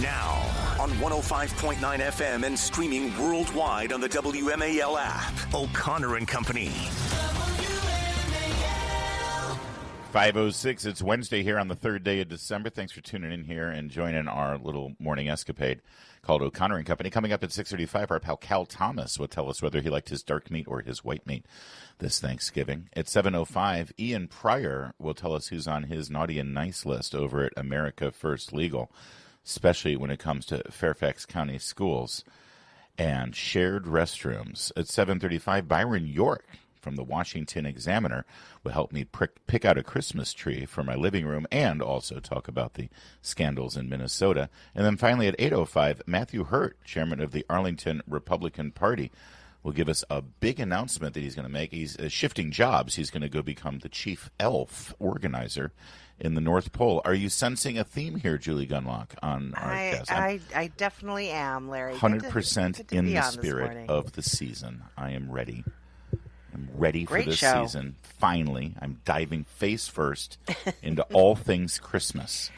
Now, on 105.9 FM and streaming worldwide on the WMAL app, O'Connor and Company. 5:06. It's Wednesday here on the third day of December. Thanks for tuning in here and joining our little morning escapade called O'Connor and Company. Coming up at 6:35, our pal Cal Thomas will tell us whether he liked his dark meat or his white meat this Thanksgiving. At 7:05, Ian Pryor will tell us who's on his naughty and nice list over at America First Legal, especially when it comes to Fairfax County schools and shared restrooms. At 7:35, Byron York from the Washington Examiner will help me pick out a Christmas tree for my living room and also talk about the scandals in Minnesota. And then finally at 8:05, Matthew Hurt, chairman of the Arlington Republican Party, will give us a big announcement that he's going to make. He's shifting jobs. He's going to go become the chief elf organizer in the North Pole. Are you sensing a theme here, Julie Gunlock, on our guest? I definitely am, Larry. 100% in the spirit of the season. I am ready. I'm ready for this season. Finally, I'm diving face first into all things Christmas.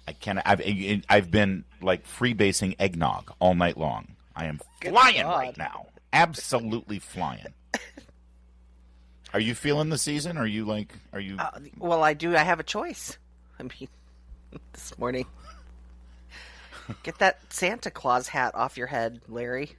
I've been like freebasing eggnog all night long. I am flying right now. Absolutely flying. Are you feeling the season? Are you? Well, I do. I have a choice. I mean, this morning. Get that Santa Claus hat off your head, Larry.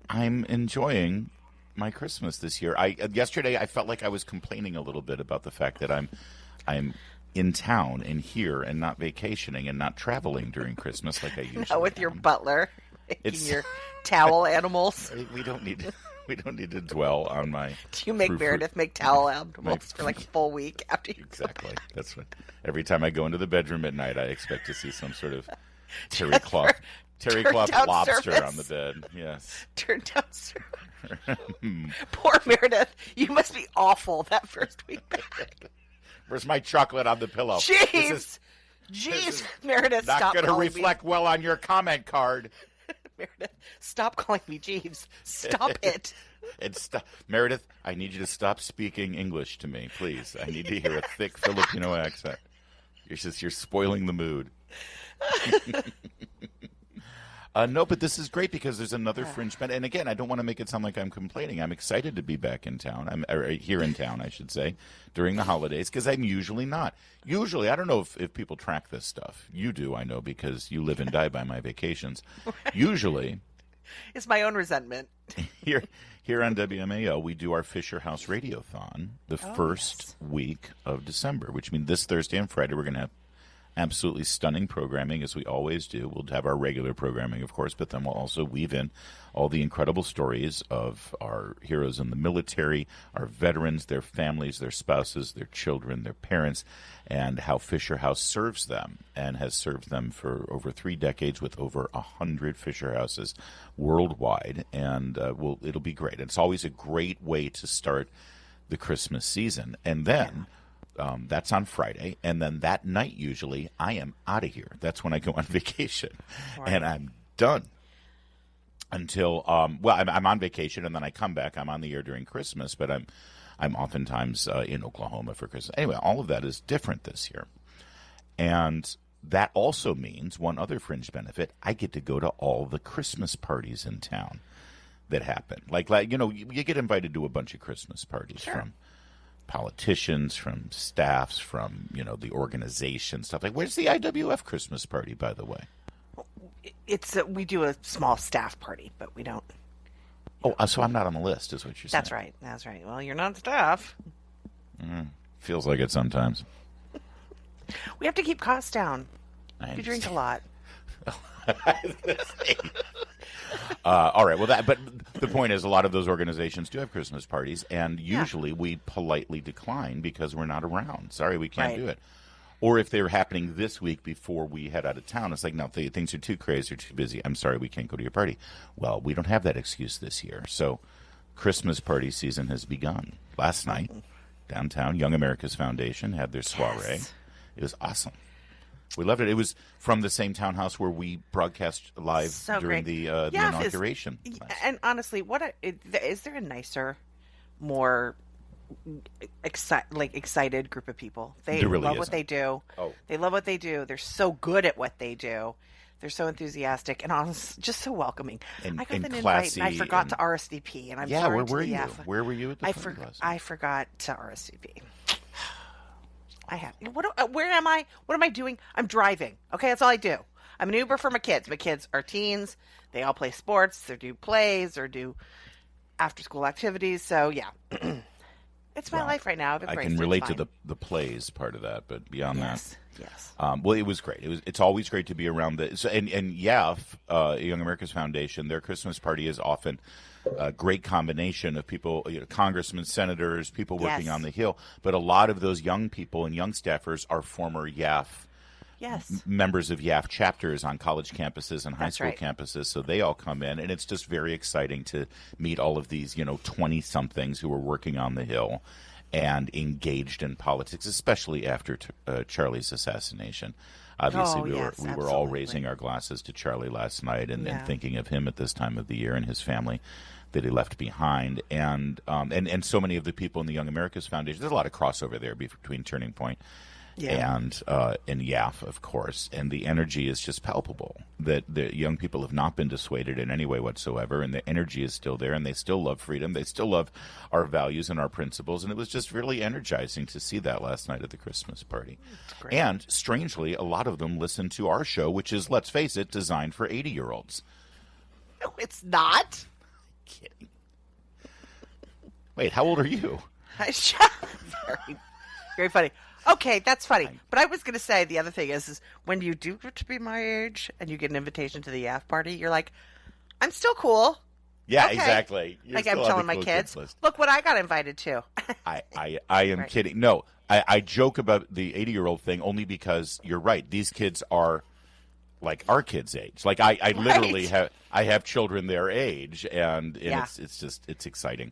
I'm enjoying my Christmas this year. Yesterday I felt like I was complaining a little bit about the fact that I'm in town and here and not vacationing and not traveling during Christmas like I usually Not with am. your butler making your towel animals. We don't need to dwell on my. Do you make Meredith make towel animals for like a full week after you? Exactly. That's what. Every time I go into the bedroom at night, I expect to see some sort of terry cloth lobster service. On the bed. Yes. Turn down service. Poor Meredith. You must be awful that first week back. Where's my chocolate on the pillow? Jeez, Meredith, stop. Not going to reflect well on your comment card. Meredith, stop calling me Jeeves. Stop it. Meredith, I need you to stop speaking English to me, please. I need to hear a thick Filipino accent. You're spoiling the mood. No, but this is great because there's another fringe benefit. And again, I don't want to make it sound like I'm complaining. I'm excited to be back in town. Or here in town, I should say, during the holidays, because I'm usually not. Usually, I don't know if people track this stuff. You do, I know, because you live and die by my vacations. Usually. It's my own resentment. Here on WMAL, we do our Fisher House Radiothon the first week of December, which means this Thursday and Friday we're going to have absolutely stunning programming, as we always do. We'll have our regular programming, of course, but then we'll also weave in all the incredible stories of our heroes in the military, our veterans, their families, their spouses, their children, their parents, and how Fisher House serves them and has served them for over 3 decades with over 100 Fisher Houses worldwide. And it'll be great. It's always a great way to start the Christmas season. And then that's on Friday, and then that night usually I am out of here. That's when I go on vacation, and I'm done until I'm on vacation, and then I come back. I'm on the air during Christmas, but I'm oftentimes in Oklahoma for Christmas. Anyway, all of that is different this year, and that also means one other fringe benefit: I get to go to all the Christmas parties in town that happen. Like you get invited to a bunch of Christmas parties from politicians, from staffs, from the organization stuff. Like, where's the IWF Christmas party, by the way? It's we do a small staff party, but we don't. So I'm not on the list, is what you're saying? That's right. Well, you're not staff. Feels like it sometimes. We have to keep costs down. You drink a lot. All right. Well, but the point is, a lot of those organizations do have Christmas parties, and usually we politely decline because we're not around. Sorry, we can't do it. Or if they're happening this week before we head out of town, it's like, no, things are too crazy or too busy. I'm sorry, we can't go to your party. Well, we don't have that excuse this year. So Christmas party season has begun. Last night, downtown, Young America's Foundation had their soiree. Yes. It was awesome. We loved it. It was from the same townhouse where we broadcast live during the inauguration. And honestly, is there a nicer, more excited group of people. They There really love what isn't. they do. Oh. They love what they do. They're so good at what they do. They're so enthusiastic and honest, just so welcoming. And- I got and an invite classy and I forgot and- to RSVP, and I'm Yeah, sorry where to were the you? F. Where were you at the I party last I forgot to RSVP. I have. Where am I? What am I doing? I'm driving. Okay, that's all I do. I'm an Uber for my kids. My kids are teens. They all play sports. They do plays or do after-school activities. So yeah, it's my life right now. I've I embraced can it. relate It's to fine. the plays part of that, but beyond Yes. well, it was great. It's always great to be around and YAF, Young America's Foundation. Their Christmas party is often a great combination of people, congressmen, senators, people working Yes. on the Hill. But a lot of those young people and young staffers are former YAF Yes. members of YAF chapters on college campuses and high That's school right. campuses. So they all come in, and it's just very exciting to meet all of these, 20-somethings who are working on the Hill and engaged in politics, especially after Charlie's assassination. Obviously, Oh, we yes, were all absolutely. raising our glasses to Charlie last night and Yeah. thinking of him at this time of the year and his family that he left behind, and so many of the people in the Young America's Foundation. There's a lot of crossover there between Turning Point and YAF, of course, and the energy is just palpable. That the young people have not been dissuaded in any way whatsoever, and the energy is still there, and they still love freedom. They still love our values and our principles, and it was just really energizing to see that last night at the Christmas party. great. And strangely, a lot of them listened to our show, which is, let's face it, designed for 80-year-olds. No, it's not. Kidding. Wait, how old are you? Very, very funny. Okay, that's funny. But I was going to say the other thing is when you do get to be my age and you get an invitation to the YAF party, you're like, I'm still cool. Yeah, Okay. exactly. You're Like I'm still on telling the my cool kids, list. look what I got invited to. I am Right. kidding. No, I joke about the 80-year-old thing only because you're right. These kids are like our kids' age. Like I literally have children their age, and Yeah. it's exciting.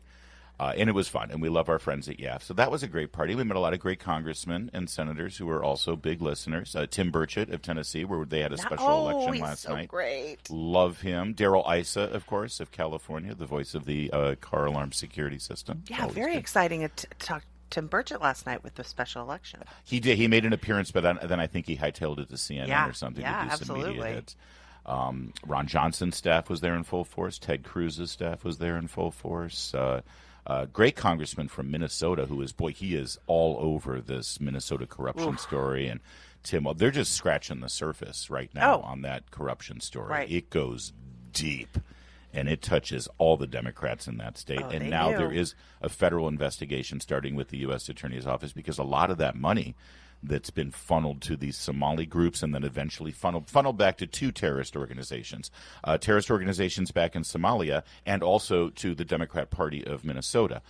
And it was fun, and we love our friends at YAF. So that was a great party. We met a lot of great congressmen and senators who were also big listeners. Tim Burchett of Tennessee, where they had a special election he's last so night. great. Love him. Darrell Issa, of course, of California, the voice of the car alarm security system. Yeah, Always very good. exciting to talk to Tim Burchett last night with the special election. He did. He made an appearance, but then I think he hightailed it to CNN Yeah, or something yeah, to do some absolutely. media hits. Ron Johnson's staff was there in full force. Ted Cruz's staff was there in full force. Great congressman from Minnesota who is, he is all over this Minnesota corruption story. And Tim, they're just scratching the surface right now on that corruption story. Right. It goes deep. And it touches all the Democrats in that state. And they now do. there is a federal investigation starting with the U.S. Attorney's Office because a lot of that money that's been funneled to these Somali groups and then eventually funneled back to two terrorist organizations back in Somalia and also to the Democrat Party of Minnesota.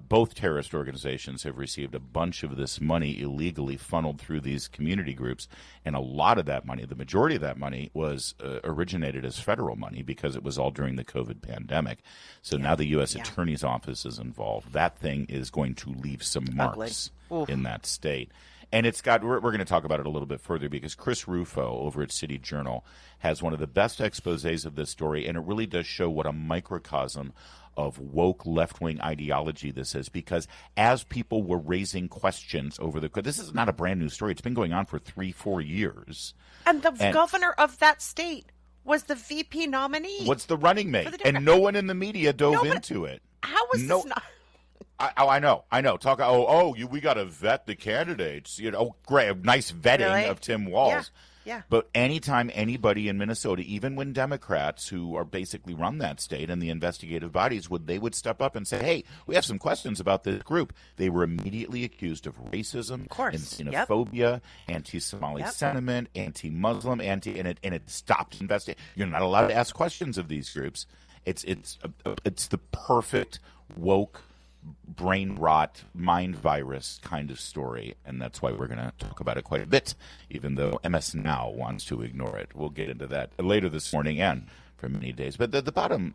Both terrorist organizations have received a bunch of this money illegally funneled through these community groups, and a lot of that money, the majority of that money, was originated as federal money because it was all during the COVID pandemic. So now the U.S. Attorney's Office is involved. That thing is going to leave some marks in that state. And it's got, we're going to talk about it a little bit further because Chris Rufo over at City Journal has one of the best exposés of this story, and it really does show what a microcosm of woke left-wing ideology this is, because as people were raising questions over this is not a brand new story. It's been going on for 3-4 years. And the governor of that state was the VP nominee. What's the running mate? the And no one in the media dove into it. How was this not? I know. Talk. We got to vet the candidates. Great, nice vetting Really? of Tim Walz. Yeah. But anytime anybody in Minnesota, even when Democrats who are basically run that state and the investigative bodies they would step up and say, "Hey, we have some questions about this group," they were immediately accused of racism, Of course. and xenophobia, anti-Somali sentiment, anti-Muslim, and it stopped investigating. You're not allowed to ask questions of these groups. It's the perfect woke, brain rot, mind virus kind of story, and that's why we're going to talk about it quite a bit, even though MS Now wants to ignore it. We'll get into that later this morning and for many days. But the bottom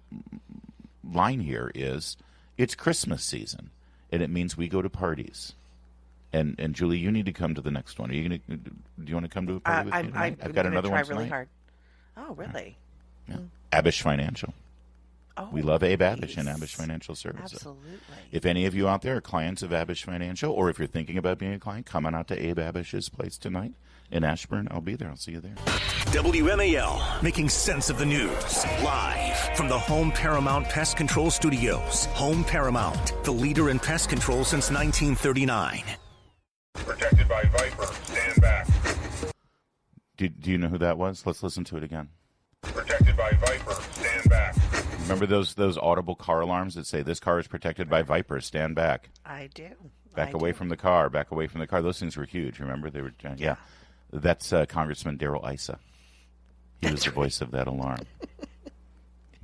line here is it's Christmas season, and it means we go to parties. And Julie, you need to come to the next one. Do you want to come to a party with me tonight? I've got another one tonight. Really hard. Oh, really? Yeah. Abish Financial. Oh, We love Abe Abish and nice. Abish Financial Services. Absolutely. If any of you out there are clients of Abish Financial, or if you're thinking about being a client, come on out to Abe Abish's place tonight in Ashburn. I'll be there. I'll see you there. WMAL, making sense of the news. Live from the Home Paramount Pest Control Studios. Home Paramount, the leader in pest control since 1939. Protected by Viper. Stand back. Do you know who that was? Let's listen to it again. Protected by Viper. Stand back. Remember those audible car alarms that say, this car is protected by Viper, stand back. I do. Back away from the car, back away from the car. Those things were huge, remember? They were, yeah. That's Congressman Darrell Issa. He was the voice of that alarm.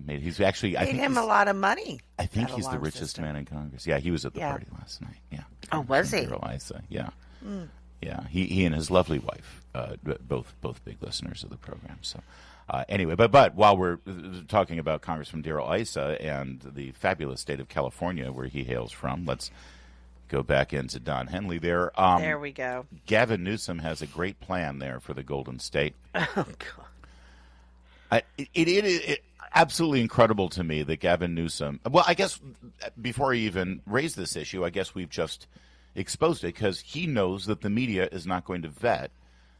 He's actually, I Paid think him a lot of money. I think that he's the alarm richest system. man in Congress. Yeah, he was at the Yeah. party last night. Yeah. Oh, was he? Darrell Issa. Yeah. Yeah. He and his lovely wife, both big listeners of the program. So. Anyway, but while we're talking about Congressman Darrell Issa and the fabulous state of California where he hails from, let's go back into Don Henley there. There we go. Gavin Newsom has a great plan there for the Golden State. Oh, God. It is absolutely incredible to me that Gavin Newsom, well, I guess before I even raise this issue, I guess we've just exposed it because he knows that the media is not going to vet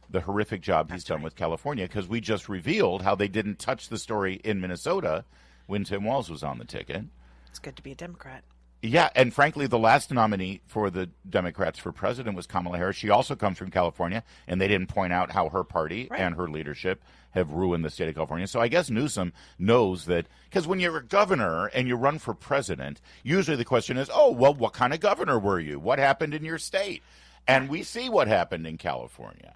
the horrific job he's done with California, because we just revealed how they didn't touch the story in Minnesota when Tim Walz was on the ticket. It's good to be a Democrat. Yeah, and frankly, the last nominee for the Democrats for president was Kamala Harris. She also comes from California, and they didn't point out how her party and her leadership have ruined the state of California. So I guess Newsom knows that, because when you're a governor and you run for president, usually the question is, oh, well, what kind of governor were you? What happened in your state? And we see what happened in California.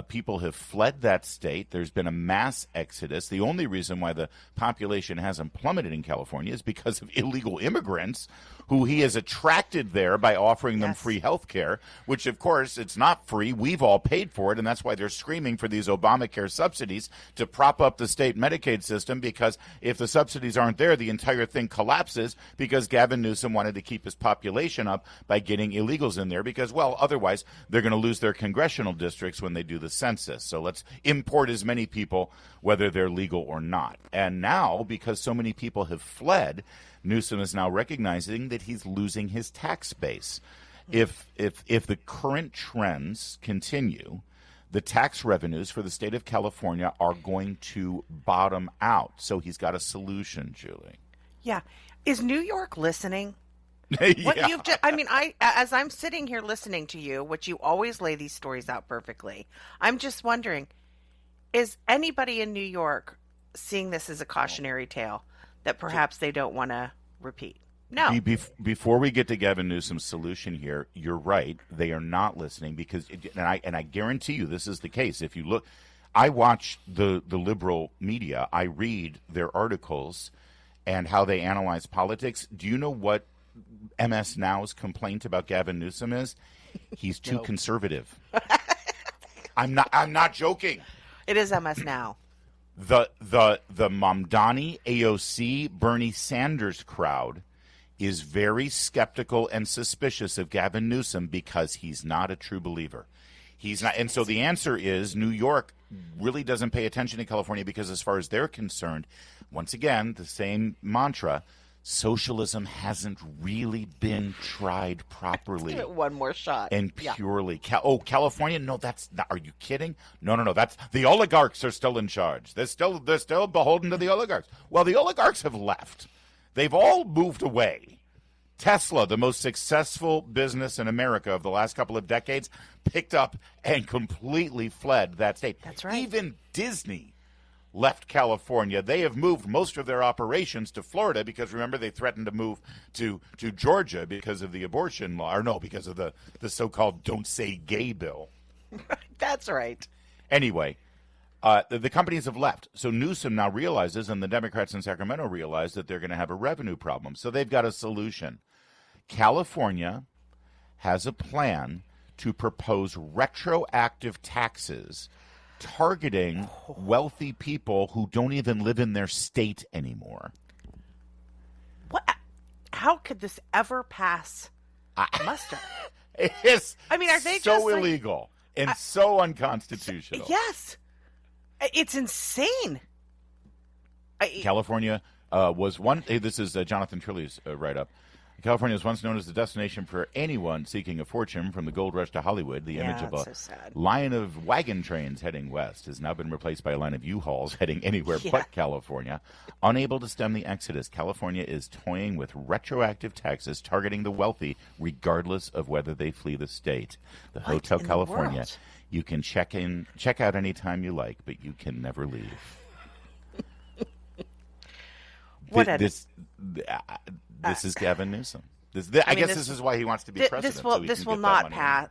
People have fled that state. There's been a mass exodus. The only reason why the population hasn't plummeted in California is because of illegal immigrants who he has attracted there by offering them free health care, which, of course, it's not free. We've all paid for it, and that's why they're screaming for these Obamacare subsidies to prop up the state Medicaid system, because if the subsidies aren't there, the entire thing collapses, because Gavin Newsom wanted to keep his population up by getting illegals in there because, well, otherwise they're going to lose their congressional districts when they do the census. So let's import as many people, whether they're legal or not. And now, because so many people have fled, Newsom is now recognizing that he's losing his tax base. If the current trends continue, the tax revenues for the state of California are going to bottom out. So he's got a solution, Julie. Yeah. Is New York listening? Yeah. What you've just, as I'm sitting here listening to you, which you always lay these stories out perfectly, I'm just wondering, is anybody in New York seeing this as a cautionary tale that perhaps they don't want to repeat? No. Before we get to Gavin Newsom's solution here, you're right. They are not listening because, and I guarantee you this is the case. If you look, I watch the liberal media. I read their articles and how they analyze politics. Do you know what MS Now's complaint about Gavin Newsom is? He's too conservative. I'm not joking. It is MS Now. The Mamdani, AOC, Bernie Sanders crowd is very skeptical and suspicious of Gavin Newsom because he's not a true believer. He's not, and so the answer is New York really doesn't pay attention to California because, as far as they're concerned, once again, the same mantra: socialism hasn't really been tried properly. Give it one more shot. And purely. California? No, that's not. Are you kidding? No. That's the oligarchs are still in charge. They're still beholden to the oligarchs. Well, the oligarchs have left. They've all moved away. Tesla, the most successful business in America of the last couple of decades, picked up and completely fled that state. That's right. Even Disney left California. They have moved most of their operations to Florida because, remember, they threatened to move to Georgia because of the abortion law, or no, because of the so-called Don't Say Gay bill. That's right. Anyway, the companies have left. So Newsom now realizes, and the Democrats in Sacramento realize, that they're going to have a revenue problem. So they've got a solution. California has a plan to propose retroactive taxes targeting wealthy people who don't even live in their state anymore. What? How could this ever pass muster? It's I mean, are they so just illegal and so unconstitutional? Yes. It's insane. California was one. Hey, this is Jonathan Trilly's write-up. California was once known as the destination for anyone seeking a fortune. From the gold rush to Hollywood, the image of a line of wagon trains heading west has now been replaced by a line of U-Hauls heading anywhere but California. Unable to stem the exodus, California is toying with retroactive taxes targeting the wealthy, regardless of whether they flee the state. The Hotel California, you can check out anytime you like, but you can never leave. This is Gavin Newsom. I guess this is why he wants to be president. This will not pass.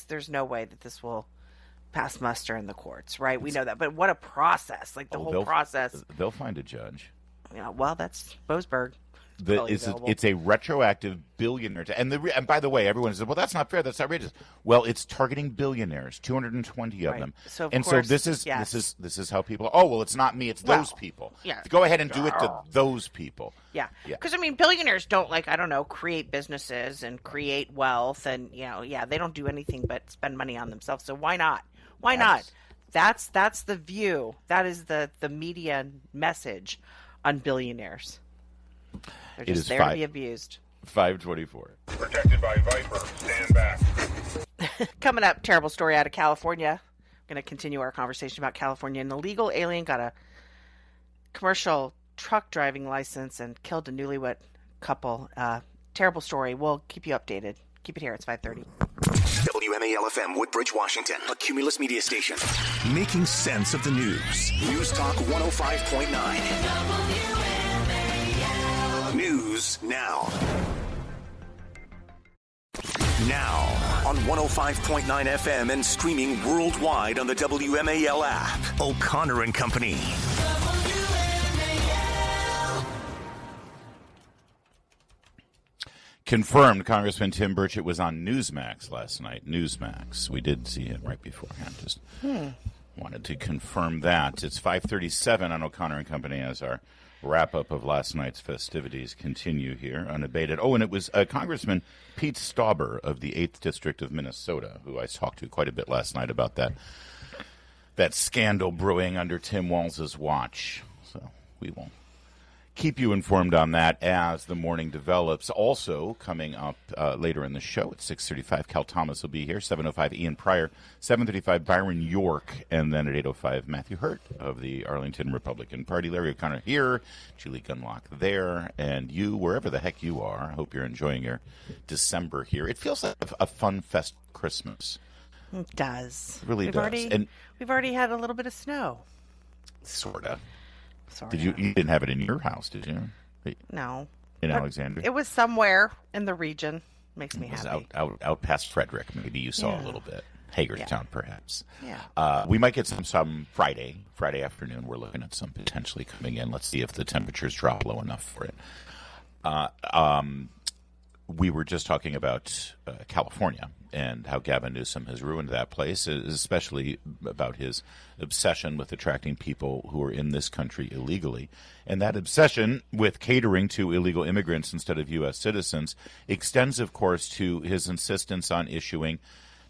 There's no way that this will pass muster in the courts, right? We know that, but what a process! Like the whole process. They'll find a judge. Yeah, well, that's Boasberg. It's a retroactive billionaire. And by the way, everyone says, well, that's not fair. That's outrageous. Well, it's targeting billionaires, 220 of them. So this is how people. Oh, well, it's not me. It's those people. Yeah. Go ahead and do it to those people. Yeah. Because billionaires don't create businesses and create wealth, and they don't do anything but spend money on themselves. So why not? Why not? That's the view. That is the media message on billionaires. They're just there to be abused. 524. Protected by Viper. Stand back. Coming up, terrible story out of California. We're going to continue our conversation about California. An illegal alien got a commercial truck driving license and killed a newlywed couple. Terrible story. We'll keep you updated. Keep it here. It's 5:30. WMAL-FM, Woodbridge, Washington. A Cumulus media station. Making sense of the news. News Talk 105.9. News now. Now on 105.9 FM and streaming worldwide on the WMAL app. O'Connor and Company. Confirmed, Congressman Tim Burchett was on Newsmax last night. Newsmax. We did see him right beforehand. Just wanted to confirm that. It's 5:37 on O'Connor and Company as our wrap-up of last night's festivities continue here, unabated. Oh, and it was Congressman Pete Stauber of the 8th District of Minnesota, who I talked to quite a bit last night about that scandal brewing under Tim Walz's watch. So we will keep you informed on that as the morning develops. Also, coming up later in the show at 6:35, Cal Thomas will be here. 7:05, Ian Pryor. 7:35, Byron York. And then at 8:05, Matthew Hurt of the Arlington Republican Party. Larry O'Connor here. Julie Gunlock there. And you, wherever the heck you are. I hope you're enjoying your December here. It feels like a fun fest Christmas. It does. It really does. And we've already had a little bit of snow. Sort of. Sorry. You didn't have it in your house, did you? No. In Alexandria? It was somewhere in the region. Makes me happy. Out past Frederick. Maybe you saw a little bit. Hagerstown, perhaps. Yeah. We might get some Friday afternoon. We're looking at some potentially coming in. Let's see if the temperatures drop low enough for it. We were just talking about California and how Gavin Newsom has ruined that place, especially about his obsession with attracting people who are in this country illegally. And that obsession with catering to illegal immigrants instead of U.S. citizens extends, of course, to his insistence on issuing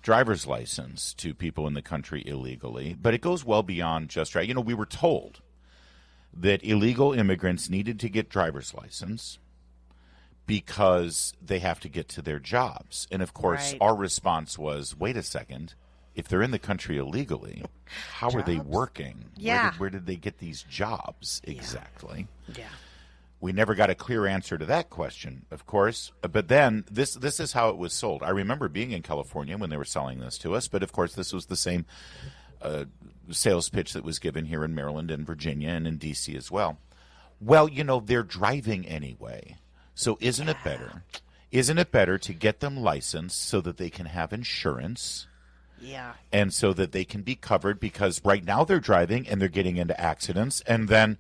driver's license to people in the country illegally. But it goes well beyond just right. We were told that illegal immigrants needed to get driver's license because they have to get to their jobs. And, of course, our response was, wait a second. If they're in the country illegally, how are they working? Yeah. Where did they get these jobs exactly? Yeah. We never got a clear answer to that question, of course. But then this is how it was sold. I remember being in California when they were selling this to us. But, of course, this was the same sales pitch that was given here in Maryland and Virginia and in D.C. as well. Well, they're driving anyway. So isn't it better? Isn't it better to get them licensed so that they can have insurance? Yeah. And so that they can be covered, because right now they're driving and they're getting into accidents, and then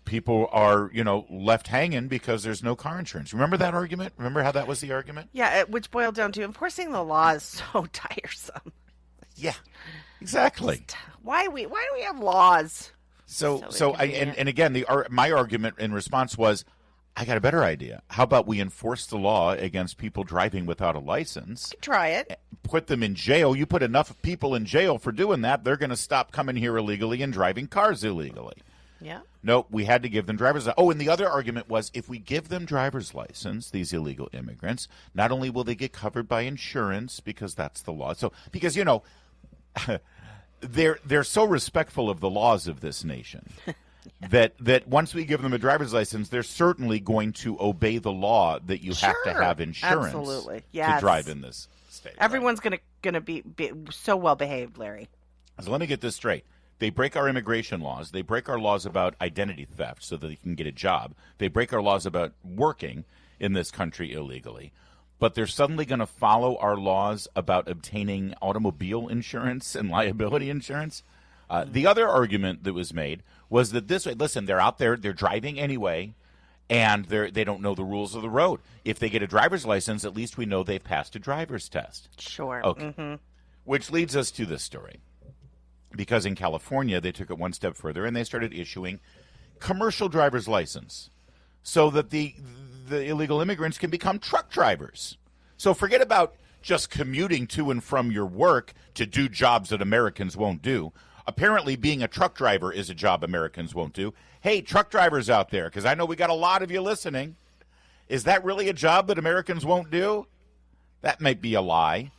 people are, left hanging because there's no car insurance. Remember that argument? Remember how that was the argument? Yeah, which boiled down to enforcing the law is so tiresome. Yeah, exactly. Why do we have laws? So again, my argument in response was, I got a better idea. How about we enforce the law against people driving without a license? Try it. Put them in jail. You put enough people in jail for doing that, they're going to stop coming here illegally and driving cars illegally. Yeah. Nope, we had to give them driver's license. Oh, and the other argument was if we give them driver's license, these illegal immigrants, not only will they get covered by insurance because that's the law. So because they're so respectful of the laws of this nation that once we give them a driver's license, they're certainly going to obey the law that you have to have insurance absolutely. To drive in this state. Everyone's gonna be so well behaved, Larry. So let me get this straight. They break our immigration laws. They break our laws about identity theft so that they can get a job. They break our laws about working in this country illegally. But they're suddenly going to follow our laws about obtaining automobile insurance and liability insurance. The other argument that was made was that listen, they're out there, they're driving anyway, and they don't know the rules of the road. If they get a driver's license, at least we know they've passed a driver's test. Sure. Okay. Mm-hmm. Which leads us to this story. Because in California, they took it one step further and they started issuing commercial driver's license so that the illegal immigrants can become truck drivers. So forget about just commuting to and from your work to do jobs that Americans won't do. Apparently, being a truck driver is a job Americans won't do. Hey, truck drivers out there, because I know we got a lot of you listening. Is that really a job that Americans won't do? That might be a lie.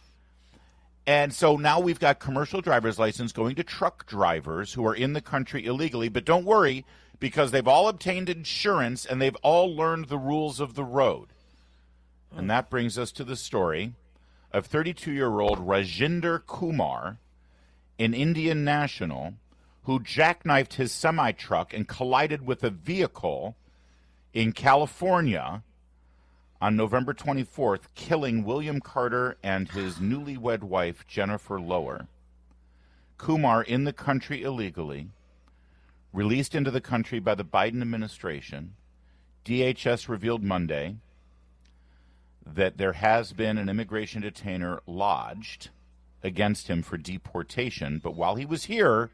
And so now we've got commercial driver's license going to truck drivers who are in the country illegally. But don't worry, because they've all obtained insurance and they've all learned the rules of the road. And that brings us to the story of 32-year-old Rajinder Kumar, an Indian national, who jackknifed his semi-truck and collided with a vehicle in California on November 24th, killing William Carter and his newlywed wife, Jennifer Lower. Kumar, in the country illegally, released into the country by the Biden administration. DHS revealed Monday that there has been an immigration detainer lodged against him for deportation, but while he was here,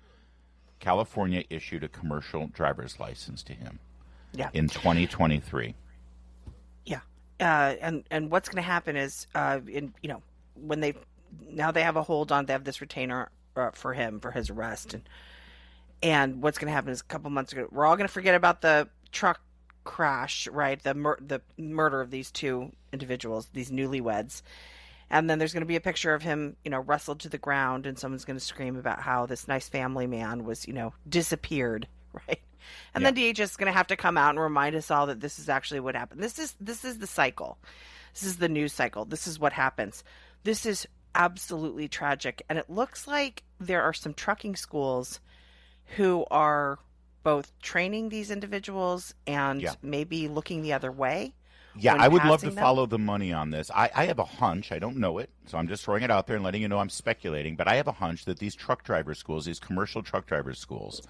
California issued a commercial driver's license to him in 2023. And what's going to happen is, when they have a hold on, they have this retainer for him for his arrest, and what's going to happen is a couple months ago, we're all going to forget about the truck crash, right? The murder of these two individuals, these newlyweds, and then there's going to be a picture of him, wrestled to the ground, and someone's going to scream about how this nice family man was, disappeared, right? And then DHS is going to have to come out and remind us all that this is actually what happened. This is the cycle. This is the news cycle. This is what happens. This is absolutely tragic. And it looks like there are some trucking schools who are both training these individuals and maybe looking the other way. Yeah, I would love to follow the money on this. I have a hunch. I don't know it, so I'm just throwing it out there and letting you know I'm speculating. But I have a hunch that these truck driver schools, these commercial truck driver schools,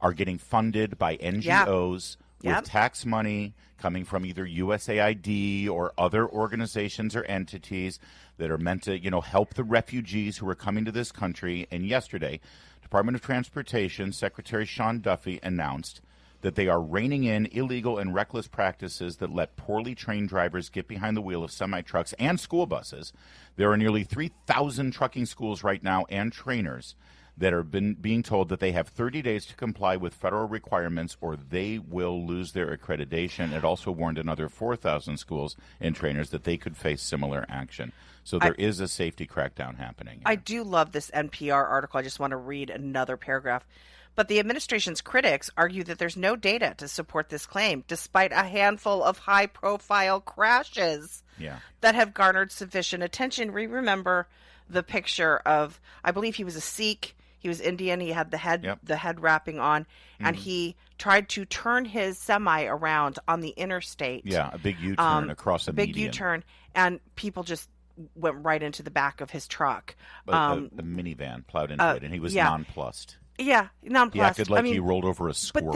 are getting funded by NGOs with tax money coming from either USAID or other organizations or entities that are meant to, help the refugees who are coming to this country. And yesterday, Department of Transportation Secretary Sean Duffy announced that they are reining in illegal and reckless practices that let poorly trained drivers get behind the wheel of semi-trucks and school buses. There are nearly 3,000 trucking schools right now and trainers that are being told that they have 30 days to comply with federal requirements or they will lose their accreditation. It also warned another 4,000 schools and trainers that they could face similar action. So there is a safety crackdown happening here. I do love this NPR article. I just want to read another paragraph. But the administration's critics argue that there's no data to support this claim, despite a handful of high-profile crashes that have garnered sufficient attention. We remember the picture of, I believe he was a Sikh. He was Indian. He had the head wrapping on, and he tried to turn his semi around on the interstate. Yeah, a big U-turn across a median. Big U-turn, and people just went right into the back of his truck. The minivan plowed into it, and he was nonplussed. Yeah, nonplussed. He acted like he rolled over a squirrel.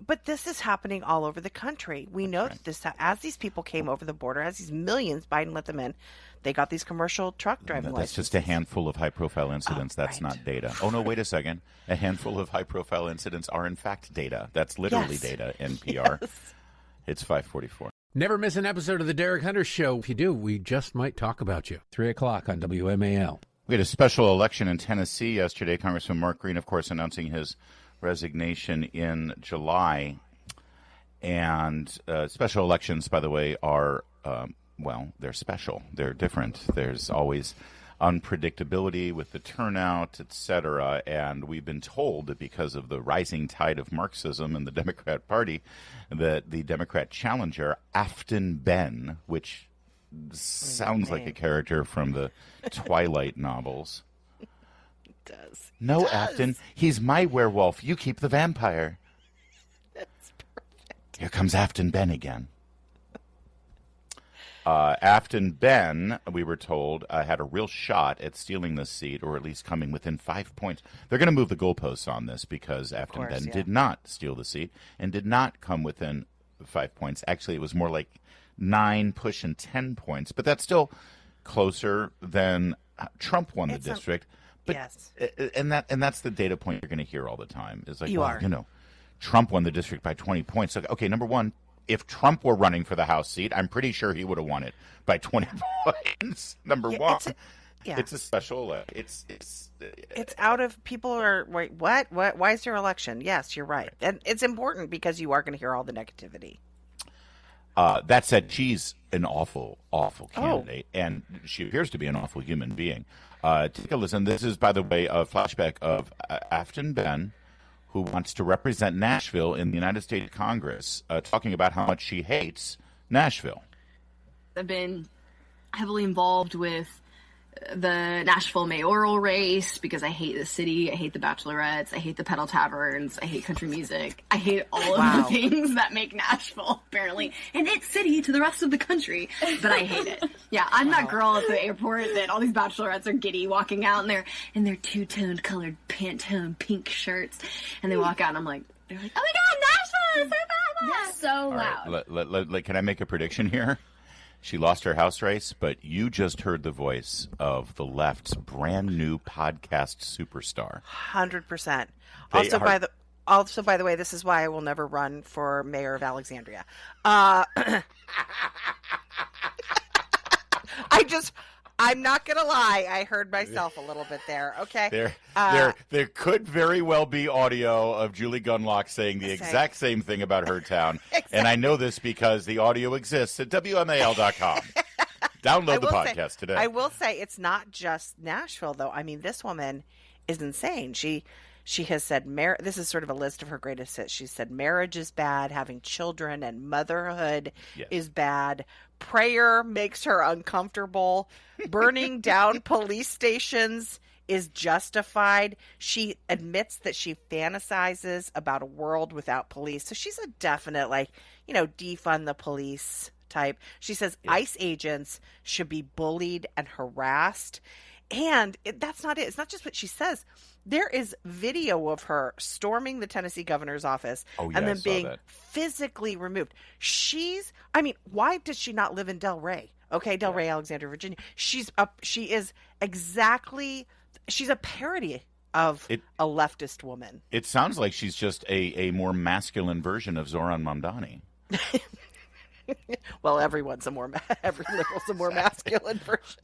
But this is happening all over the country. We know that this, as these people came over the border, as these millions, Biden let them in, they got these commercial truck driving licenses. That's just a handful of high-profile incidents. That's not data. Oh, no, wait a second. A handful of high-profile incidents are, in fact, data. That's literally data, NPR. Yes. It's 5:44. Never miss an episode of The Derek Hunter Show. If you do, we just might talk about you. 3 o'clock on WMAL. We had a special election in Tennessee yesterday. Congressman Mark Green, of course, announcing his resignation in July. And special elections, by the way, are, they're special. They're different. There's always unpredictability with the turnout, etc. And we've been told that because of the rising tide of Marxism in the Democrat Party, that the Democrat challenger, Afton Ben, which sounds like a character from the Twilight novels. It does. No, Afton, he's my werewolf. You keep the vampire. That's perfect. Here comes Afton Ben again. Afton Ben, we were told, had a real shot at stealing this seat, or at least coming within 5 points. They're going to move the goalposts on this because Afton Ben did not steal the seat and did not come within 5 points. Actually, it was more like 9, pushing 10 points, but that's still closer than Trump won the district. But, yes, and that's the data point you're going to hear all the time. Is like, Trump won the district by 20 points. Okay, number one. If Trump were running for the House seat, I'm pretty sure he would have won it by 20 points. Number one, it's a special. It's out of people are wait, what? Why is there election? Yes, you're right, and it's important because you are going to hear all the negativity. That said, she's an awful candidate, and she appears to be an awful human being. Take a listen. This is, by the way, a flashback of Afton Ben, who wants to represent Nashville in the United States Congress, talking about how much she hates Nashville. I've been heavily involved with the Nashville mayoral race because I hate the city, I hate the bachelorettes, I hate the pedal taverns, I hate country music, I hate all of the things that make Nashville, apparently, and it's city to the rest of the country, but I hate it. Yeah, I'm that girl at the airport that all these bachelorettes are giddy walking out in their two-toned colored Pantone pink shirts, and they walk out and they're like, oh my god, Nashville is so bad! They're so loud. All right, can I make a prediction here? She lost her House race, but you just heard the voice of the left's brand new podcast superstar. 100%. Also, by the way, this is why I will never run for mayor of Alexandria. I'm not gonna lie. I heard myself a little bit there. Okay. There could very well be audio of Julie Gunlock saying the exact same thing about her town, exactly. And I know this because the audio exists at WMAL.com. Download the podcast today. I will say it's not just Nashville, though. I mean, this woman is insane. She has said, this is sort of a list of her greatest hits. She said marriage is bad, having children and motherhood is bad. Prayer makes her uncomfortable. Burning down police stations is justified. She admits that she fantasizes about a world without police. So she's a definite, defund the police type. She says ICE agents should be bullied and harassed. And that's not it. It's not just what she says. There is video of her storming the Tennessee governor's office and then being physically removed. Why does she not live in Delray? Okay, Delray, Alexandria, Virginia. She's a parody of a leftist woman. It sounds like she's just a more masculine version of Zoran Mamdani. Well, every liberal's a more masculine version.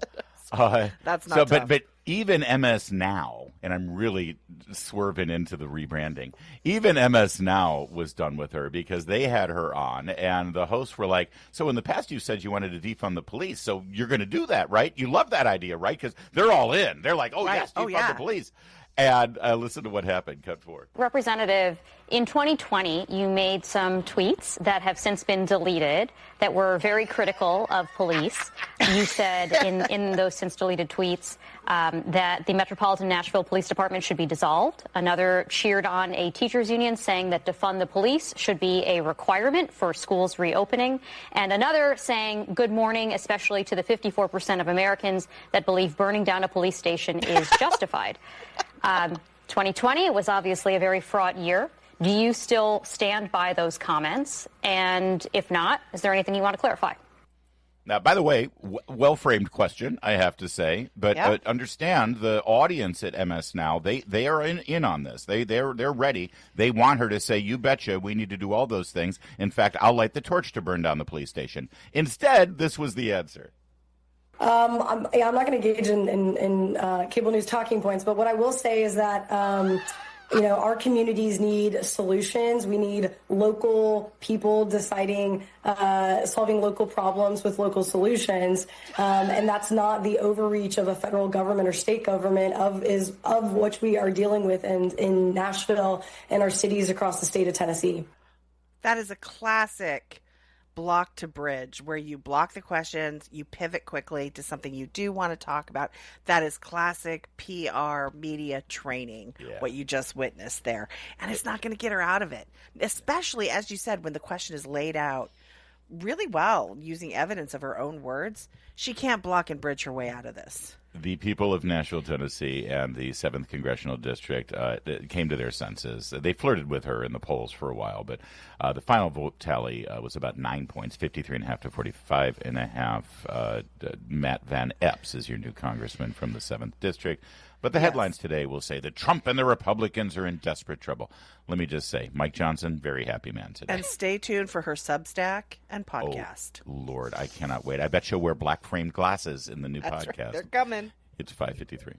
That's not tough. But even MS Now, and I'm really swerving into the rebranding, even MS Now was done with her because they had her on, and the hosts were like, so in the past you said you wanted to defund the police, so you're going to do that, right? You love that idea, right? Because they're all in. They're like, yes, defund the police. And listen to what happened. Cut forward. Representative, in 2020, you made some tweets that have since been deleted that were very critical of police. You said in those since deleted tweets that the Metropolitan Nashville Police Department should be dissolved. Another cheered on a teachers union saying that defund the police should be a requirement for schools reopening. And another saying good morning, especially to the 54% of Americans that believe burning down a police station is justified. 2020 was obviously a very fraught year. Do you still stand by those comments? And if not, is there anything you want to clarify? Now, by the way, well-framed question, I have to say, but understand the audience at MS Now, they are in on this. They're ready. They want her to say, you betcha, we need to do all those things. In fact, I'll light the torch to burn down the police station. Instead, this was the answer. I'm not going to engage in cable news talking points, but what I will say is that Our communities need solutions. We need local people deciding, solving local problems with local solutions. And that's not the overreach of a federal government or state government of which we are dealing with in Nashville and our cities across the state of Tennessee. That is a classic block to bridge, where you block the questions, you pivot quickly to something you do want to talk about. That is classic PR media training, what you just witnessed there. And it's not going to get her out of it, especially, as you said, when the question is laid out really well, using evidence of her own words. She can't block and bridge her way out of this. The people of Nashville, Tennessee, and the 7th Congressional District came to their senses. They flirted with her in the polls for a while, but the final vote tally was about 9 points, 53.5 to 45.5. Matt Van Epps is your new congressman from the 7th District. But the headlines today will say that Trump and the Republicans are in desperate trouble. Let me just say, Mike Johnson, very happy man today. And stay tuned for her Substack and podcast. Oh, Lord, I cannot wait. I bet she'll wear black framed glasses in the new That's podcast. right. They're coming. It's 5:53.